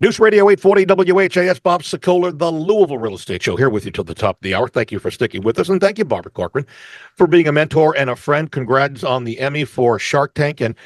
News Radio 840 WHAS, Bob Sokoler, the Louisville Real Estate Show, here with you till the top of the hour. Thank you for sticking with us, and thank you, Barbara Corcoran, for being a mentor and a friend. Congrats on the Emmy for Shark Tank. And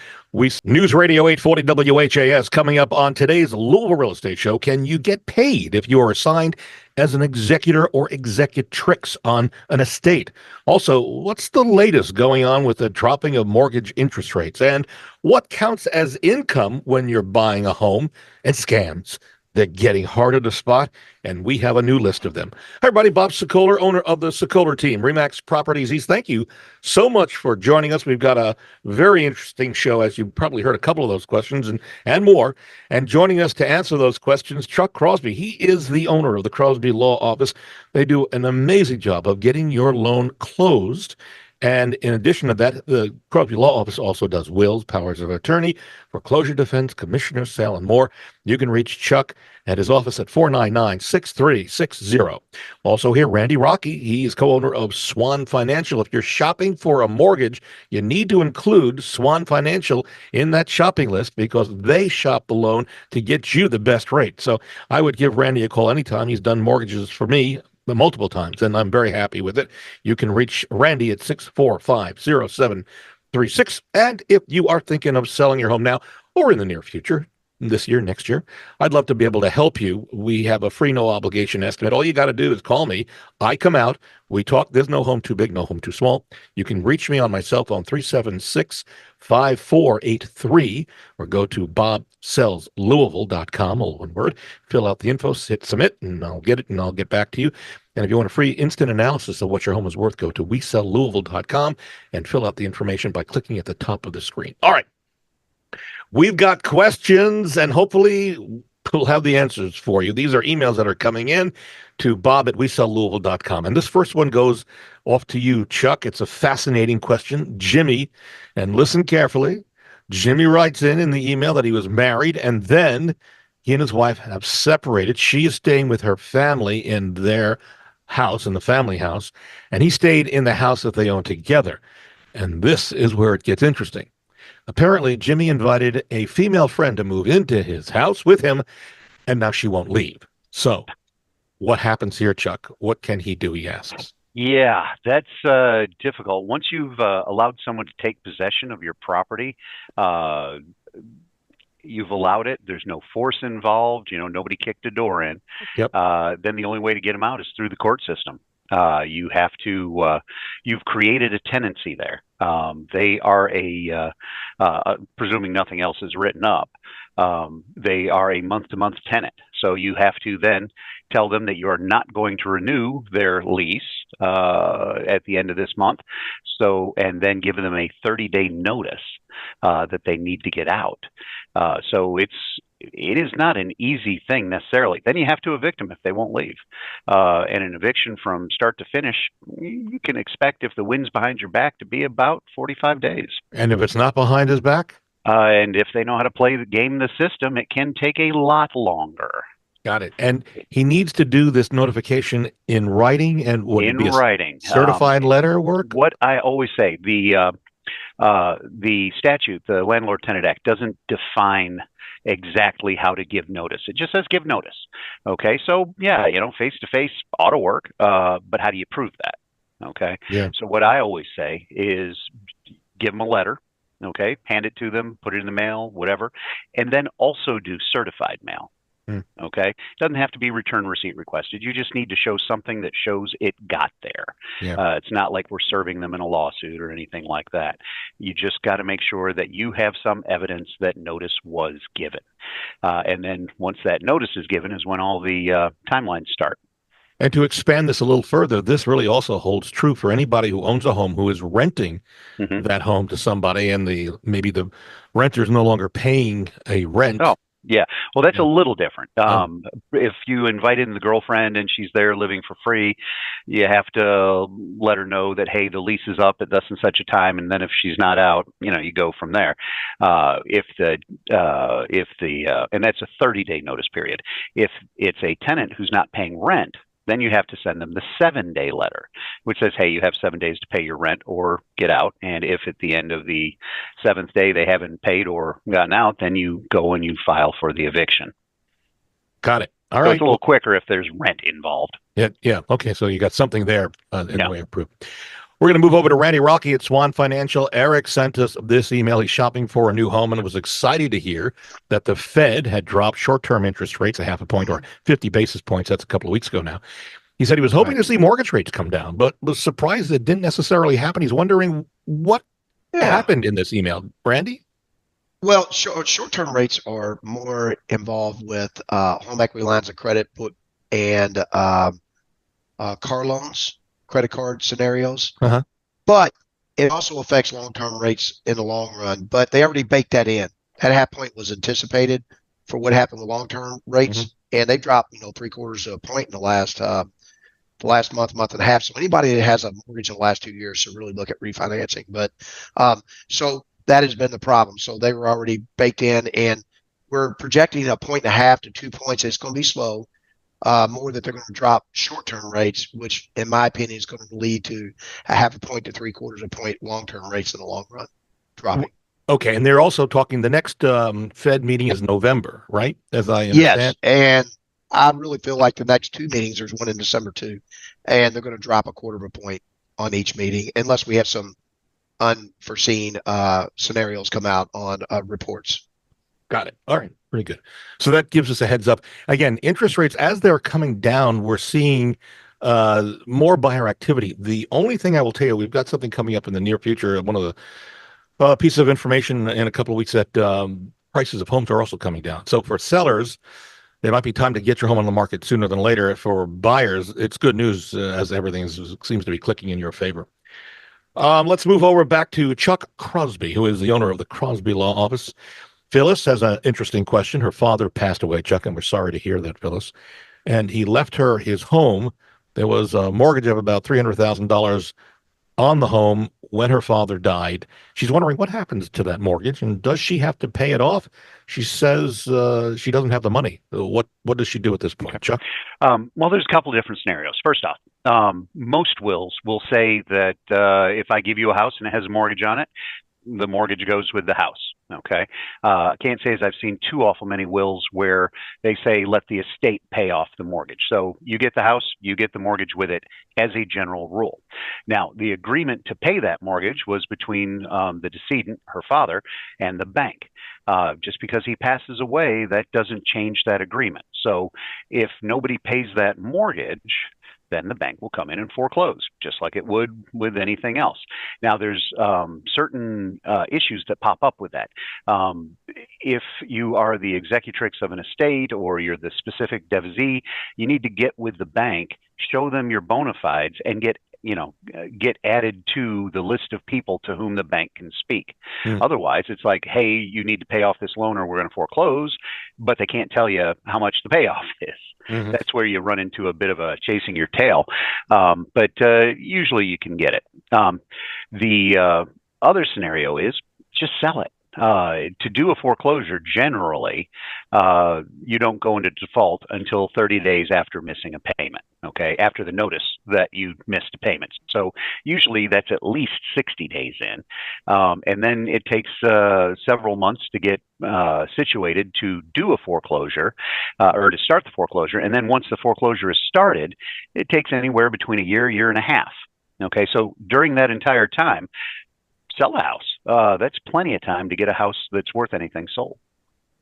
News Radio 840 WHAS coming up on today's Louisville Real Estate Show. Can you get paid if you are assigned as an executor or executrix on an estate? Also, what's the latest going on with the dropping of mortgage interest rates? And what counts as income when you're buying a home? And scams. They're getting harder to spot, and we have a new list of them. Hi, everybody. Bob Sokoler, owner of the Sokoler team, Remax Properties East. Thank you so much for joining us. We've got a very interesting show, as you probably heard a couple of those questions and more. And joining us to answer those questions, Chuck Crosby. He is the owner of the Crosby Law Office. They do an amazing job of getting your loan closed. And in addition to that, the Crosby Law Office also does wills, powers of attorney, foreclosure defense, commissioner sale, and more. You can reach Chuck at his office at 499-6360. Also here, Randy Rocky. He is co-owner of Swan Financial. If you're shopping for a mortgage, you need to include Swan Financial in that shopping list because they shop the loan to get you the best rate. So I would give Randy a call anytime. He's done mortgages for me multiple times, and I'm very happy with it. You can reach Randy at 645-0736. And if you are thinking of selling your home now or in the near future, this year, next year, I'd love to be able to help you. We have a free, no obligation estimate. All you got to do is call me. I come out. We talk. There's no home too big, no home too small. You can reach me on my cell phone, 376-5483, or go to bobsellslouisville.com, all one word. Fill out the info, hit submit, and I'll get it, and I'll get back to you. And if you want a free instant analysis of what your home is worth, go to WeSellLouisville.com and fill out the information by clicking at the top of the screen. All right. We've got questions, and hopefully we'll have the answers for you. These are emails that are coming in to bob@WeSellLouisville.com. And this first one goes off to you, Chuck. It's a fascinating question. Jimmy, and listen carefully. Jimmy writes in the email that he was married, and then he and his wife have separated. She is staying with her family in their house, in the family house, and he stayed in the house that they own together. And this is where it gets interesting. Apparently, Jimmy invited a female friend to move into his house with him, and now she won't leave. So what happens here, Chuck? What can he do, he asks. Yeah, that's difficult. Once you've allowed someone to take possession of your property, you've allowed it. There's no force involved. Nobody kicked a door in. Yep. Then the only way to get them out is through the court system. You have to, you've created a tenancy there. They are presuming nothing else is written up, they are a month-to-month tenant. So you have to then tell them that you are not going to renew their lease at the end of this month. And then give them a 30-day notice that they need to get out. So it is not an easy thing necessarily. Then you have to evict them if they won't leave. And an eviction from start to finish, you can expect, if the wind's behind your back, to be about 45 days. And if it's not behind his back? And if they know how to play the game, the system, it can take a lot longer. Got it. And he needs to do this notification in writing, and would it be a writing, certified letter work? What I always say, the statute, the Landlord Tenant Act, doesn't define exactly how to give notice. It just says give notice. Okay, so yeah, face-to-face ought to work, but how do you prove that? Okay, yeah. So what I always say is give them a letter, okay, hand it to them, put it in the mail, whatever, and then also do certified mail. Okay, it doesn't have to be return receipt requested. You just need to show something that shows it got there. Yeah. It's not like we're serving them in a lawsuit or anything like that. You just got to make sure that you have some evidence that notice was given. And then once that notice is given is when all the timelines start. And to expand this a little further, this really also holds true for anybody who owns a home who is renting that home to somebody, and maybe the renter is no longer paying a rent. Oh. Yeah, well, that's a little different. If you invite in the girlfriend and she's there living for free, you have to let her know that, hey, the lease is up at thus and such a time, and then if she's not out, you go from there. And that's a 30-day notice period. If it's a tenant who's not paying rent, then you have to send them the 7-day letter, which says, hey, you have 7 days to pay your rent or get out. And if at the end of the 7th day they haven't paid or gotten out, then you go and you file for the eviction. Got it. All So it's right. a little quicker if there's rent involved. Yeah. Yeah. Okay. So you got something there in Yeah. the way of proof. We're going to move over to Randy Rocky at Swan Financial. Eric sent us this email. He's shopping for a new home and was excited to hear that the Fed had dropped short-term interest rates a half a point or 50 basis points. That's a couple of weeks ago now. He said he was hoping to see mortgage rates come down, but was surprised it didn't necessarily happen. He's wondering what happened in this email. Randy? Well, short-term rates are more involved with home equity lines of credit and car loans, credit card scenarios. Uh-huh. But it also affects long-term rates in the long run. But they already baked that in. That half point was anticipated for what happened with long-term rates, and they dropped 3/4 of a point in the last month and a half. So anybody that has a mortgage in the last 2 years should really look at refinancing. But so that has been the problem. So they were already baked in, and we're projecting 1.5 to 2 points. It's going to be slow. More that they're going to drop short-term rates, which in my opinion is going to lead to a 0.5 point to 3/4 point long-term rates in the long run dropping. Okay, and they're also talking the next Fed meeting is November, right? As I understand. Yes, and I really feel like the next two meetings, there's one in December too, and they're going to drop 1/4 point on each meeting unless we have some unforeseen scenarios come out on reports. Got it. All right. Pretty good. So that gives us a heads up. Again, interest rates, as they're coming down, we're seeing more buyer activity. The only thing I will tell you, we've got something coming up in the near future. One of the pieces of information in a couple of weeks that prices of homes are also coming down. So for sellers, there might be time to get your home on the market sooner than later. For buyers, it's good news as everything seems to be clicking in your favor. Let's move over back to Chuck Crosby, who is the owner of the Crosby Law Office. Phyllis has an interesting question. Her father passed away, Chuck, and we're sorry to hear that, Phyllis. And he left her his home. There was a mortgage of about $300,000 on the home when her father died. She's wondering what happens to that mortgage, and does she have to pay it off? She says she doesn't have the money. What does she do at this point, Chuck? Well, there's a couple of different scenarios. First off, most wills will say that if I give you a house and it has a mortgage on it, the mortgage goes with the house. Okay. I can't say as I've seen too awful many wills where they say let the estate pay off the mortgage. So you get the house, you get the mortgage with it as a general rule. Now, the agreement to pay that mortgage was between the decedent, her father, and the bank. Just because he passes away, that doesn't change that agreement. So if nobody pays that mortgage, then the bank will come in and foreclose, just like it would with anything else. Now, there's certain issues that pop up with that. If you are the executrix of an estate or you're the specific devotee, you need to get with the bank, show them your bona fides, and get added to the list of people to whom the bank can speak. Otherwise, it's like, hey, you need to pay off this loan or we're going to foreclose, but they can't tell you how much the payoff is. That's where you run into a bit of a chasing your tail. But usually you can get it. The other scenario is just sell it. To do a foreclosure, generally, you don't go into default until 30 days after missing a payment, okay, after the notice that you missed a payment. So usually that's at least 60 days in. And then it takes several months to get situated to do a foreclosure or to start the foreclosure. And then once the foreclosure is started, it takes anywhere between a year and a half. Okay, so during that entire time, sell a house. That's plenty of time to get a house that's worth anything sold.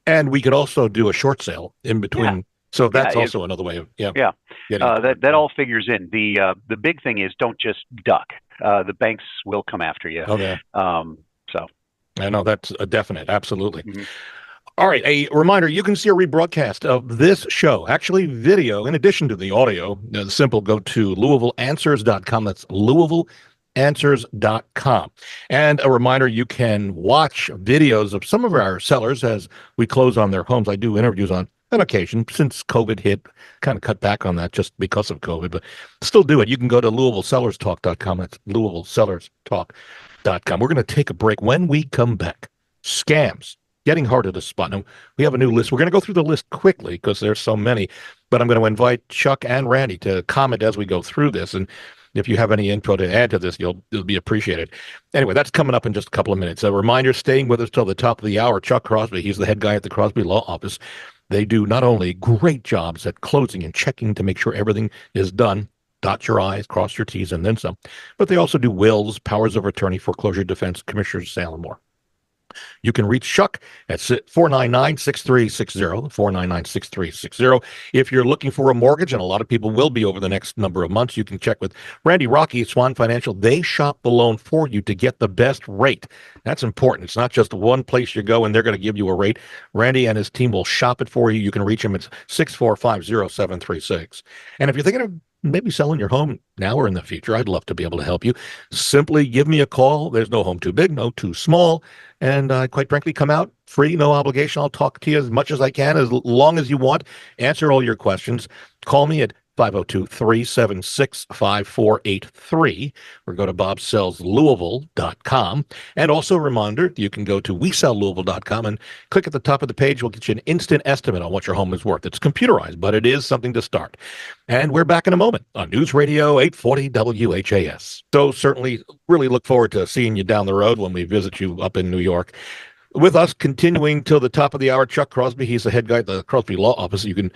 And we could also do a short sale in between. Yeah. So that's also another way of that all figures in. The big thing is don't just duck. The banks will come after you. Okay. So I know that's a definite. Absolutely. All right. A reminder, you can see a rebroadcast of this show, actually video, in addition to the audio. Simple, go to LouisvilleAnswers.com. That's LouisvilleAnswers.com. And a reminder, you can watch videos of some of our sellers as we close on their homes. I do interviews on occasion since COVID hit, kind of cut back on that just because of COVID, but still do it. You can go to LouisvilleSellersTalk.com. That's LouisvilleSellersTalk.com. We're going to take a break. When we come back, scams. Getting harder to spot. Now, we have a new list. We're going to go through the list quickly because there's so many, but I'm going to invite Chuck and Randy to comment as we go through this. And if you have any info to add to this, it'll be appreciated. Anyway, that's coming up in just a couple of minutes. A reminder, staying with us till the top of the hour, Chuck Crosby. He's the head guy at the Crosby Law Office. They do not only great jobs at closing and checking to make sure everything is done, dot your I's, cross your T's, and then some, but they also do wills, powers of attorney, foreclosure defense, commissioner's sale, and more. You can reach Chuck at 499-6360, 499-6360. If you're looking for a mortgage, and a lot of people will be over the next number of months, you can check with Randy Rocky at Swan Financial. They shop the loan for you to get the best rate. That's important. It's not just one place you go and they're going to give you a rate. Randy and his team will shop it for you. You can reach him at 645-0736. And if you're thinking of maybe selling your home now or in the future, I'd love to be able to help you. Simply give me a call. There's no home too big, no too small. And quite frankly, come out free, no obligation. I'll talk to you as much as I can, as long as you want. Answer all your questions. Call me at 502-376-5483 or go to bobsellslouisville.com. And also a reminder, you can go to WeSellLouisville.com and click at the top of the page. We'll get you an instant estimate on what your home is worth. It's computerized, but it is something to start. And we're back in a moment on News Radio 840 WHAS. So certainly really look forward to seeing you down the road when we visit you up in New York. With us, continuing till the top of the hour, Chuck Crosby. He's the head guy at the Crosby Law Office. You can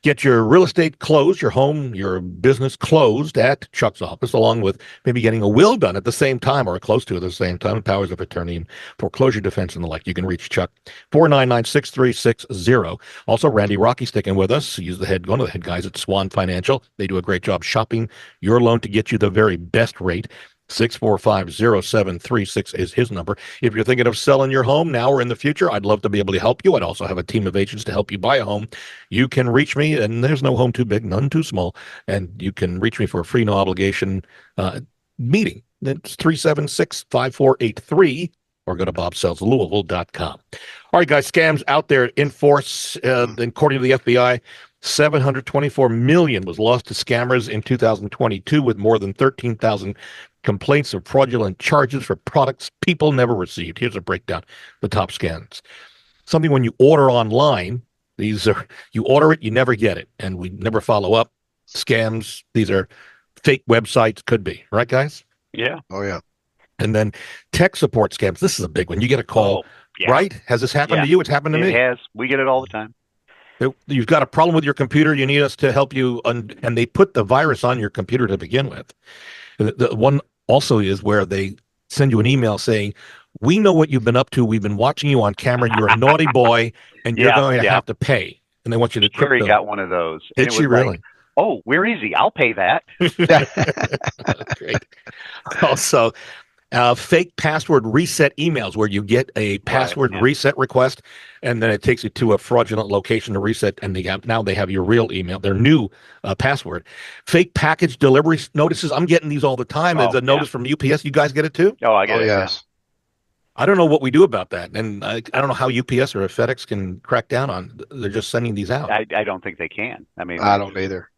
get your real estate closed, your home, your business closed at Chuck's office, along with maybe getting a will done at the same time or close to it at the same time, powers of attorney and foreclosure defense and the like. You can reach Chuck, 499-6360. Also, Randy Rocky sticking with us. He's one of the head guys at Swan Financial. They do a great job shopping your loan to get you the very best rate. 645-0736 is his number. If you're thinking of selling your home now or in the future, I'd love to be able to help you. I'd also have a team of agents to help you buy a home. You can reach me, and there's no home too big, none too small, and you can reach me for a free, no obligation meeting. It's 376-5483 or go to bobsellslouisville.com. All right, guys, scams out there in force. According to the FBI, $724 million was lost to scammers in 2022, with more than 13,000 complaints of fraudulent charges for products people never received. Here's a breakdown. The top scams. Something when you order online, you order it, you never get it, and we never follow up. Scams, these are fake websites, could be, right, guys? Yeah. Oh, yeah. And then tech support scams. This is a big one. You get a call, right? Has this happened to you? It's happened to me. It has. We get it all the time. You've got a problem with your computer. You need us to help you. And they put the virus on your computer to begin with. The one also is where they send you an email saying, we know what you've been up to. We've been watching you on camera. You're a naughty boy, and you're going to have to pay. And they want you to Sherry got one of those. Did she really? Oh, we're easy. I'll pay that. Great. Also, fake password reset emails where you get a password reset request, and then it takes you to a fraudulent location to reset, and now they have your real email, their new password. Fake package delivery notices. I'm getting these all the time. There's a notice from UPS. You guys get it too? Oh, I get it. Yes. I don't know what we do about that, and I don't know how UPS or FedEx can crack down on. They're just sending these out. I don't think they can. I mean, I don't either.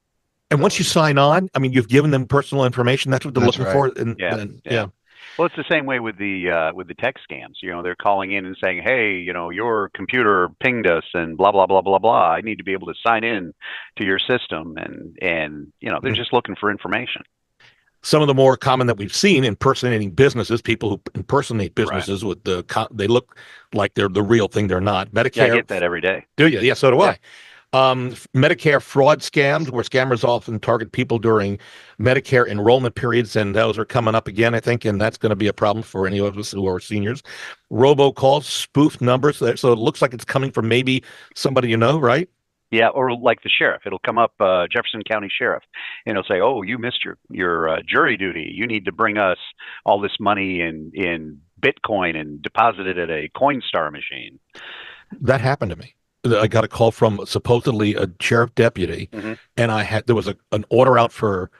And once you sign on, I mean, you've given them personal information. That's what they're looking for. And, yeah. Well, it's the same way with the tech scams. You know, they're calling in and saying, "Hey, you know, your computer pinged us and blah blah blah blah blah. I need to be able to sign in to your system," and you know, they're just looking for information. Some of the more common that we've seen, impersonating businesses, people who impersonate businesses with they look like they're the real thing. They're not. Medicare. Yeah, I get that every day. Do you? Yeah, so do I. Medicare fraud scams, where scammers often target people during Medicare enrollment periods, and those are coming up again, I think, and that's going to be a problem for any of us who are seniors. Robocalls, spoof numbers, so it looks like it's coming from maybe somebody you know, right? Yeah, or like the sheriff. It'll come up, Jefferson County Sheriff, and it'll say, "Oh, you missed your jury duty. You need to bring us all this money in Bitcoin and deposit it at a Coinstar machine." That happened to me. I got a call from supposedly a sheriff deputy, and there was an order out for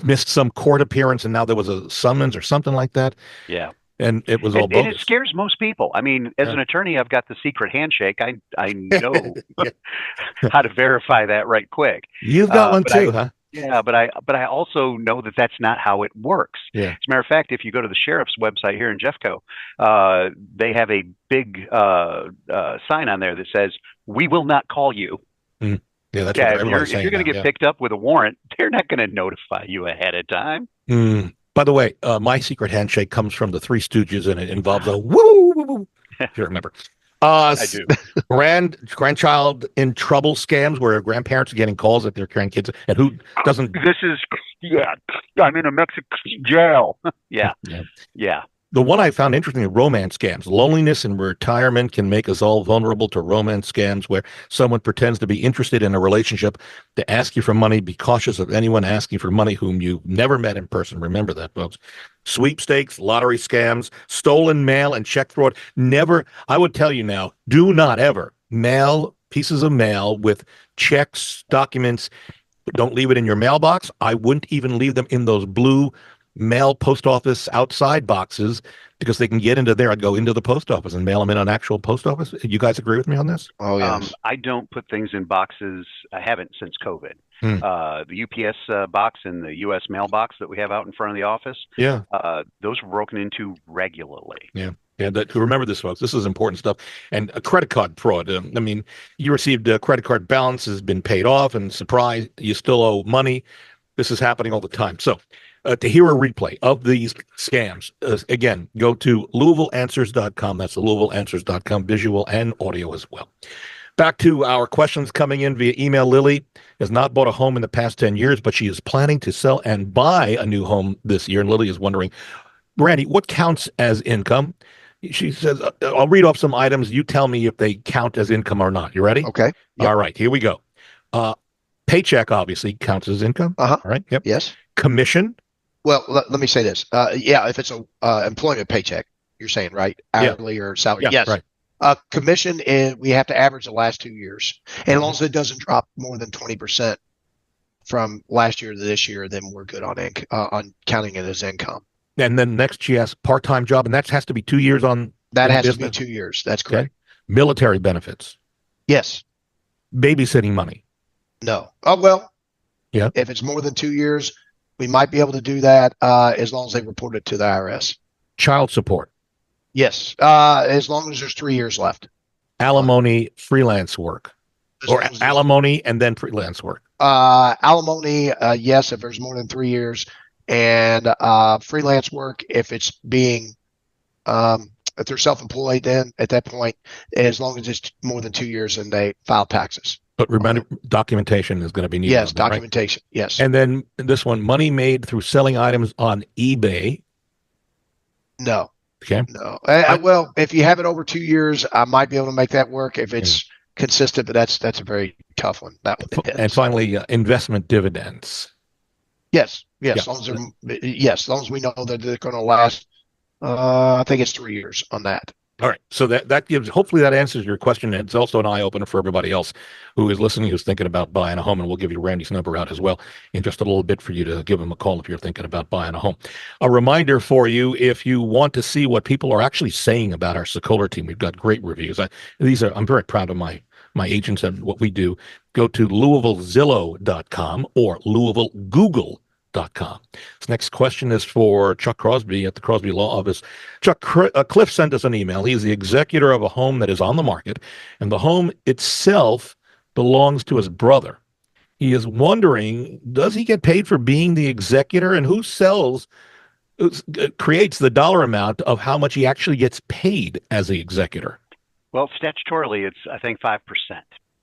missed some court appearance, and now there was a summons or something like that. Yeah. And it was all bogus. And it scares most people. I mean, as an attorney, I've got the secret handshake. I know how to verify that right quick. You've got one too, huh? Yeah, but I also know that that's not how it works. Yeah. As a matter of fact, if you go to the sheriff's website here in Jeffco, they have a big sign on there that says, "We will not call you." Mm. Yeah, that's what everybody's saying. If you're going to get picked up with a warrant, they're not going to notify you ahead of time. Mm. By the way, my secret handshake comes from the Three Stooges, and it involves a woo, woo, woo, if you remember. I do. Grandchild in trouble scams where grandparents are getting calls at their grandkids, and who doesn't? This is, yeah, I'm in a Mexican jail. Yeah. The one I found interesting: romance scams. Loneliness in retirement can make us all vulnerable to romance scams, where someone pretends to be interested in a relationship to ask you for money. Be cautious of anyone asking for money whom you've never met in person. Remember that, folks. Sweepstakes, lottery scams, stolen mail, and check fraud. Never, I would tell you now, do not ever mail pieces of mail with checks, documents. Don't leave it in your mailbox. I wouldn't even leave them in those blue mail post office outside boxes because they can get into there. I'd go into the post office and mail them in an actual post office. You guys agree with me on this? Oh, yes. I don't put things in boxes. I haven't since COVID. Hmm. The UPS box and the US mailbox that we have out in front of the office, Yeah. those were broken into regularly. Yeah. Remember this, folks. This is important stuff. And a credit card fraud. I mean, you received a credit card balance has been paid off, and surprise, you still owe money. This is happening all the time. So, to hear a replay of these scams, again, go to LouisvilleAnswers.com. That's LouisvilleAnswers.com, visual and audio as well. Back to our questions coming in via email. Lily has not bought a home in the past 10 years, but she is planning to sell and buy a new home this year. And Lily is wondering, Randy, what counts as income? She says, I'll read off some items. You tell me if they count as income or not. You ready? Okay. Yep. All right, here we go. Paycheck obviously counts as income. Uh-huh. All right. Yep. Yes. Commission. Well, let me say this. Yeah, if it's a employment paycheck, you're saying, right? Hourly or salary. Yeah, Yes. right. Commission is we have to average the last 2 years. And as long as it doesn't drop more than 20% from last year to this year, then we're good on counting it as income. And then next she asks part-time job, and that has to be 2 years on. That has to be business? 2 years. That's correct. Okay. Military benefits. Yes. Babysitting money. No. Oh, well. Yeah. If it's more than 2 years, we might be able to do that as long as they report it to the IRS. Child support. Yes. As long as there's 3 years left. Alimony, freelance work. As Or long as there's- alimony and then freelance work. Alimony, yes, if there's more than 3 years, and freelance work if it's being if they're self-employed. Then at that point, as long as it's more than 2 years, and they file taxes. But remember, documentation is going to be needed. Yes, on that, right? documentation. Yes. And then this one, money made through selling items on eBay. No. Okay. No. Well, if you have it over 2 years, I might be able to make that work if it's consistent, but that's a very tough one. That one depends. And finally, investment dividends. Yes. Yeah. As long as long as we know that they're going to last, I think it's 3 years on that. All right. So that gives, hopefully that answers your question. It's also an eye opener for everybody else who is listening, who's thinking about buying a home. And we'll give you Randy's number out as well in just a little bit for you to give him a call if you're thinking about buying a home. A reminder for you, if you want to see what people are actually saying about our Sokoler team, we've got great reviews. I'm very proud of my agents and what we do. Go to LouisvilleZillow.com or LouisvilleGoogle.com. This next question is for Chuck Crosby at the Crosby Law Office. Chuck, Cliff sent us an email. He's the executor of a home that is on the market, and the home itself belongs to his brother. He is wondering, does he get paid for being the executor, and who creates the dollar amount of how much he actually gets paid as the executor? Well, statutorily, it's, I think, 5%.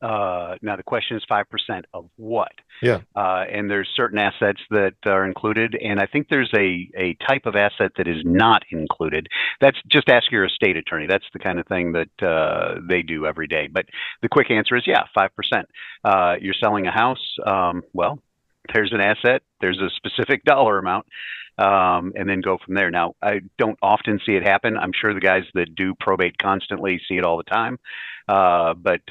Now, the question is 5% of what? Yeah. And there's certain assets that are included, and I think there's a type of asset that is not included. That's just ask your estate attorney. That's the kind of thing that they do every day. But the quick answer is, yeah, 5%. You're selling a house. Well, there's an asset. There's a specific dollar amount. And then go from there. Now, I don't often see it happen. I'm sure the guys that do probate constantly see it all the time. But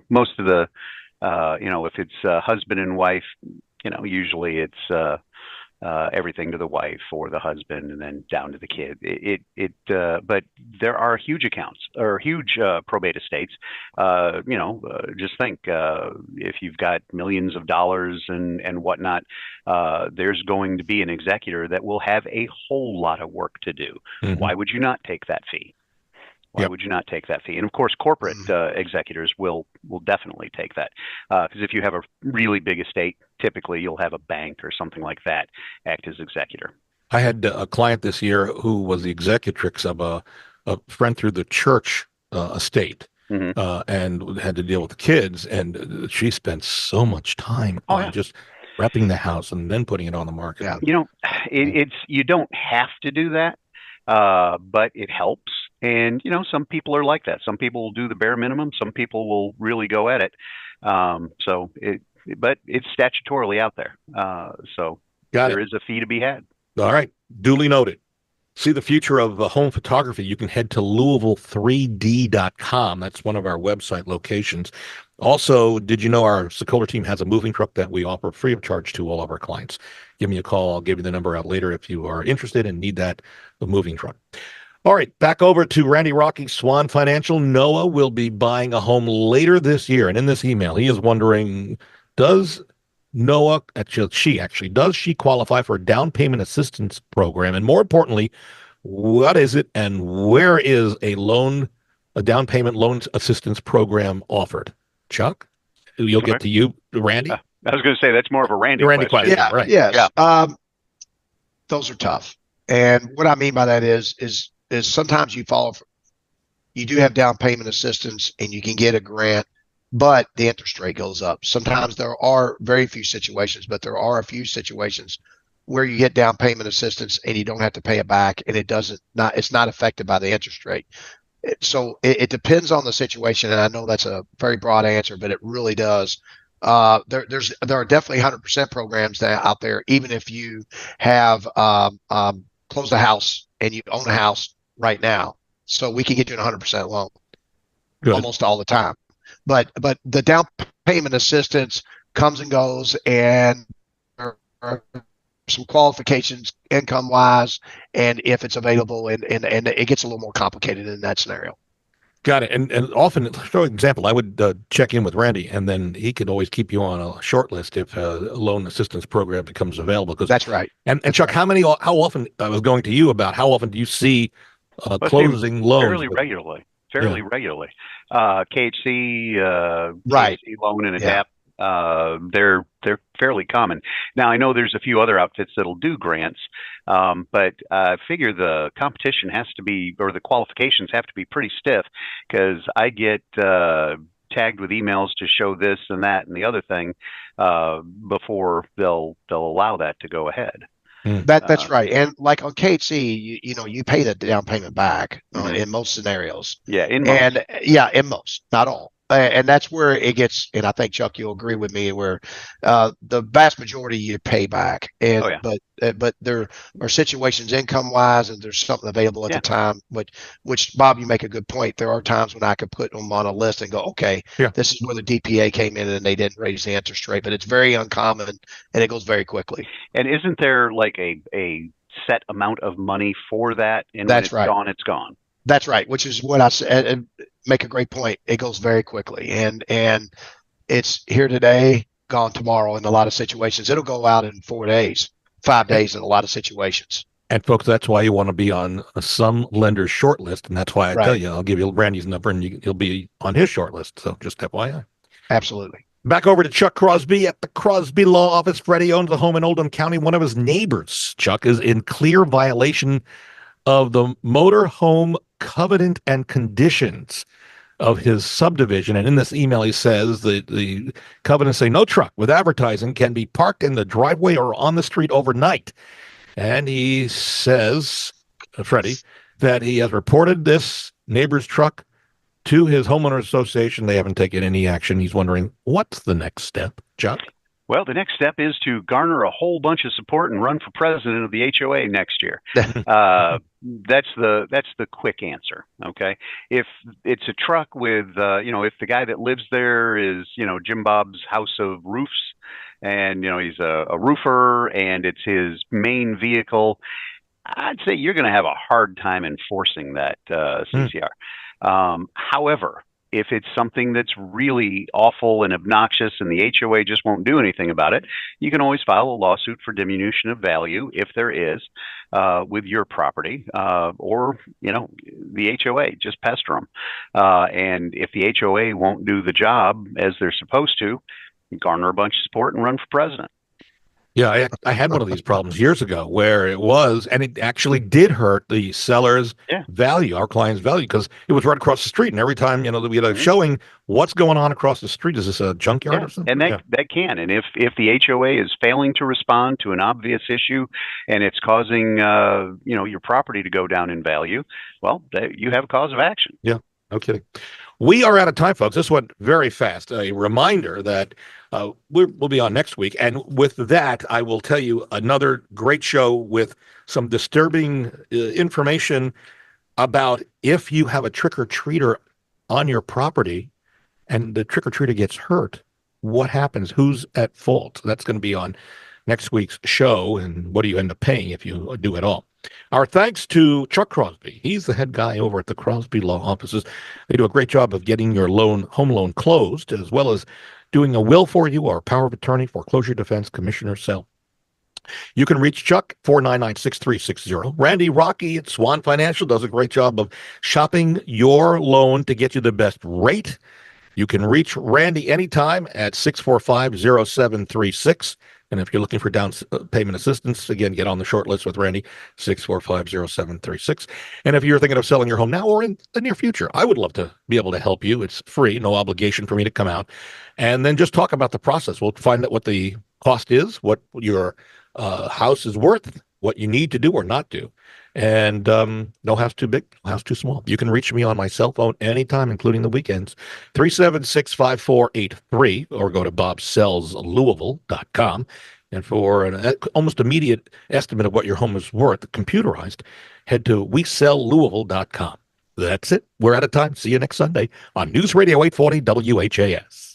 most of the, if it's husband and wife, usually it's everything to the wife or the husband and then down to the kid. But there are huge accounts or huge probate estates. Just think if you've got millions of dollars and whatnot, there's going to be an executor that will have a whole lot of work to do. Mm-hmm. Why would you not take that fee? Why would you not take that fee? And of course, corporate executors will definitely take that. Because if you have a really big estate, typically you'll have a bank or something like that act as executor. I had a client this year who was the executrix of a friend through the church estate. Hmm. And had to deal with the kids, and she spent so much time Oh, on yeah. just repping the house and then putting it on the market. Yeah. You know, you don't have to do that, but it helps. And some people are like that. Some people will do the bare minimum. Some people will really go at it. But it's statutorily out there. So Got there it. is a fee to be had. All right. Duly noted. See the future of home photography. You can head to Louisville3D.com. That's one of our website locations. Also, did you know our Sokoler team has a moving truck that we offer free of charge to all of our clients? Give me a call. I'll give you the number out later if you are interested and need the moving truck. All right, back over to Randy Rocky, Swan Financial. Noah will be buying a home later this year. And in this email, he is wondering, does does she qualify for a down payment assistance program? And more importantly, what is it and where is a down payment loan assistance program offered? Chuck, you'll Sorry. get to you, Randy. I was going to say that's more of a Randy Randy question. question, right? Yes. Those are tough. And what I mean by that is sometimes you do have down payment assistance and you can get a grant, but the interest rate goes up. Sometimes there are very few situations, but there are a few situations where you get down payment assistance and you don't have to pay it back, and it's not affected by the interest rate. So it depends on the situation, and I know that's a very broad answer, but it really does. There are definitely 100% programs out there, even if you have closed a house and you own a house right now. So we can get you an 100% loan. Good. Almost all the time. But the down payment assistance comes and goes, and there are some qualifications income wise, and if it's available, and it gets a little more complicated in that scenario. Got it. And often, for example, I would check in with Randy, and then he could always keep you on a short list if a loan assistance program becomes available. That's right. And Chuck, right. How often, I was going to you about how often do you see closing loans? Fairly regularly. Regularly. KHC, right. KHC loan and adapt. They're fairly common. Now I know there's a few other outfits that'll do grants, but I figure the competition has to be, or the qualifications have to be pretty stiff, because I get tagged with emails to show this and that and the other thing before they'll allow that to go ahead. That's right. And like on KHC, you pay the down payment back in most scenarios. Yeah, in most, not all. And that's where it gets, and I think Chuck, you'll agree with me, where the vast majority you pay back. And but there are situations income wise, and there's something available at the time. Which Bob, you make a good point. There are times when I could put them on a list and go, okay, this is where the DPA came in and they didn't raise the interest rate, but it's very uncommon and it goes very quickly. And isn't there like a set amount of money for that? And that's when it's gone, it's gone. That's right, which is what I said. And make a great point. It goes very quickly, and it's here today, gone tomorrow. In a lot of situations, it'll go out in 4 days, 5 days in a lot of situations. And folks, that's why you want to be on some lender's short list, and that's why I tell you, I'll give you Randy's number, and you'll be on his short list. So just FYI. Absolutely. Back over to Chuck Crosby at the Crosby Law Office. Freddie owns a home in Oldham County. One of his neighbors, Chuck, is in clear violation of the motor home covenant and conditions of his subdivision. And in this email, he says the covenants say no truck with advertising can be parked in the driveway or on the street overnight. And he says, Freddie, that he has reported this neighbor's truck to his homeowners association. They haven't taken any action. He's wondering, what's the next step, Chuck? Well, the next step is to garner a whole bunch of support and run for president of the HOA next year. That's the quick answer. Okay, if it's a truck with, if the guy that lives there is, Jim Bob's House of Roofs, and he's a roofer, and it's his main vehicle, I'd say you're going to have a hard time enforcing that CCR. However, if it's something that's really awful and obnoxious and the HOA just won't do anything about it, you can always file a lawsuit for diminution of value, if there is, with your property, or, the HOA, just pester them. And if the HOA won't do the job as they're supposed to, garner a bunch of support and run for president. Yeah, I had one of these problems years ago where and it actually did hurt the seller's Yeah. value, our client's value, because it was right across the street. And every time, that we had a Mhm. showing what's going on across the street. Is this a junkyard Yeah, or something? and that can, and if the HOA is failing to respond to an obvious issue, and it's causing your property to go down in value, well, you have a cause of action. Yeah, no kidding. We are out of time, folks. This went very fast. A reminder that we'll be on next week. And with that, I will tell you another great show with some disturbing information about if you have a trick-or-treater on your property and the trick-or-treater gets hurt, what happens? Who's at fault? That's going to be on next week's show. And what do you end up paying if you do it all? Our thanks to Chuck Crosby. He's the head guy over at the Crosby Law Offices. They do a great job of getting your home loan closed, as well as doing a will for you or power of attorney, foreclosure defense, commissioner sale. You can reach Chuck, 499-6360. Randy Rocky at Swan Financial does a great job of shopping your loan to get you the best rate. You can reach Randy anytime at 645-0736. And if you're looking for down payment assistance, again, get on the short list with Randy, 645-0736. And if you're thinking of selling your home now or in the near future, I would love to be able to help you. It's free, no obligation for me to come out. And then just talk about the process. We'll find out what the cost is, what your house is worth, what you need to do or not do. And no house too big, no house too small. You can reach me on my cell phone anytime, including the weekends, 376-5483, or go to bobsellslouisville.com. And for an almost immediate estimate of what your home is worth, computerized, head to wesellouisville.com. That's it. We're out of time. See you next Sunday on News Radio 840 WHAS.